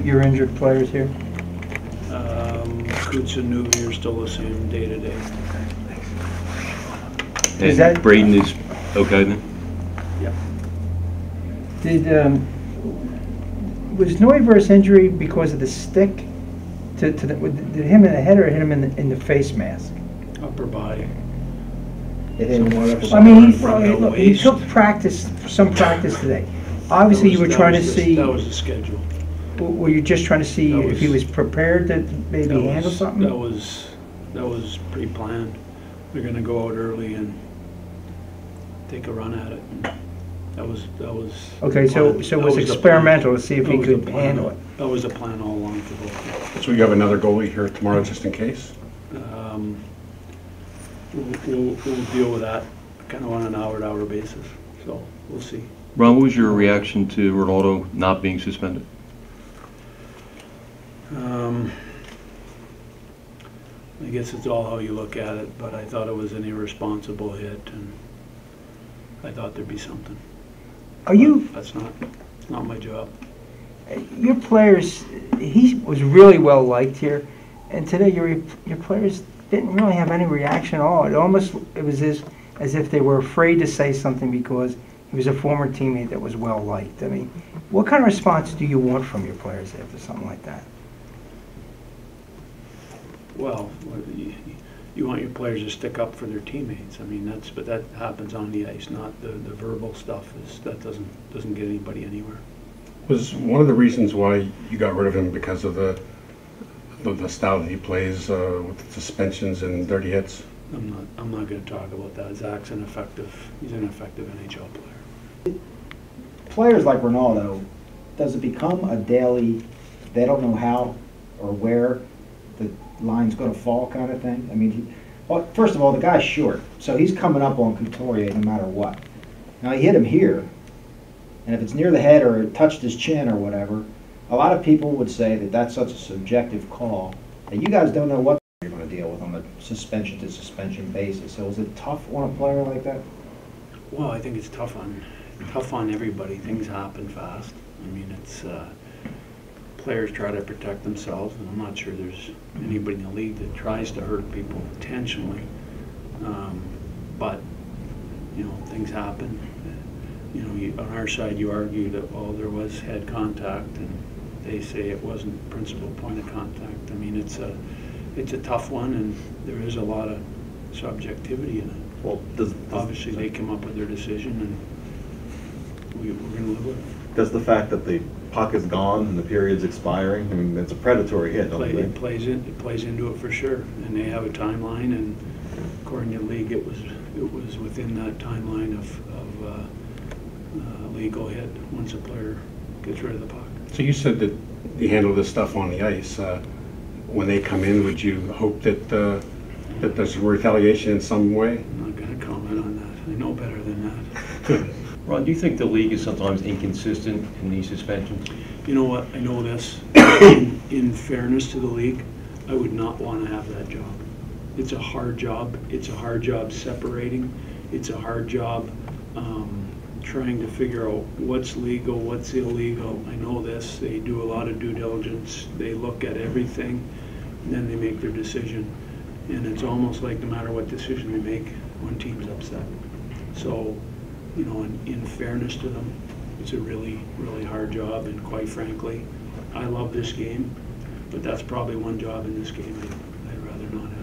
your injured players here? Coots and Newby are still the same day to day. And Braden is okay then? Yep. Was Neuwer's injury because of the stick? Did him in the head or hit him in the face mask? Upper body. I mean, he took some practice today. Obviously, you were trying to see. That was the schedule. Were you just trying to see if he was prepared to maybe handle something? That was pre-planned. We're going to go out early and take a run at it. That was. Okay, so it was experimental to see if he could handle it. That was the plan all along to go. So you have another goalie here tomorrow just in case? We'll deal with that kind of on an hour-to-hour basis. So we'll see. Ron, what was your reaction to Ronaldo not being suspended? I guess it's all how you look at it, but I thought it was an irresponsible hit, and I thought there'd be something. That's not my job. Your players, he was really well liked here, and today your players didn't really have any reaction at all. It was as if they were afraid to say something because he was a former teammate that was well liked. I mean, what kind of response do you want from your players after something like that? Well, you want your players to stick up for their teammates. I mean, but that happens on the ice, not the verbal stuff. That doesn't get anybody anywhere. Was one of the reasons why you got rid of him because of the style that he plays with suspensions and dirty hits? I'm not going to talk about that. Zach's he's an effective NHL player. Players like Ronaldo, does it become a daily, they don't know how or where the line's going to fall kind of thing? I mean, well, first of all, the guy's short, so he's coming up on Couturier no matter what. Now, he hit him here, and if it's near the head or it touched his chin or whatever, a lot of people would say that that's such a subjective call that you guys don't know what you're going to deal with on a suspension-to-suspension basis. So is it tough on a player like that? Well, I think it's tough on everybody. Things happen fast. I mean, it's players try to protect themselves, and I'm not sure there's anybody in the league that tries to hurt people intentionally. But you know, things happen. You know, on our side, you argue that there was head contact, and they say it wasn't principal point of contact. I mean, it's a tough one, and there is a lot of subjectivity in it. Well, obviously they come up with their decision, and we're going to live with it. Does the fact that the puck is gone and the period's expiring, I mean, it's a predatory hit, don't you think? It plays into it for sure, and they have a timeline, and according to the league, it was within that timeline of legal hit once a player gets rid of the puck. So you said that you handle this stuff on the ice. When they come in, would you hope that that there's retaliation in some way? I'm not going to comment on that. I know better than that. Ron, do you think the league is sometimes inconsistent in these suspensions? You know what? I know this. In fairness to the league, I would not want to have that job. It's a hard job. It's a hard job separating. It's a hard job trying to figure out what's legal, what's illegal. I know this. They do a lot of due diligence. They look at everything, and then they make their decision. And it's almost like no matter what decision they make, one team's upset. So, you know, in fairness to them, it's a really, really hard job. And quite frankly, I love this game, but that's probably one job in this game I'd rather not have.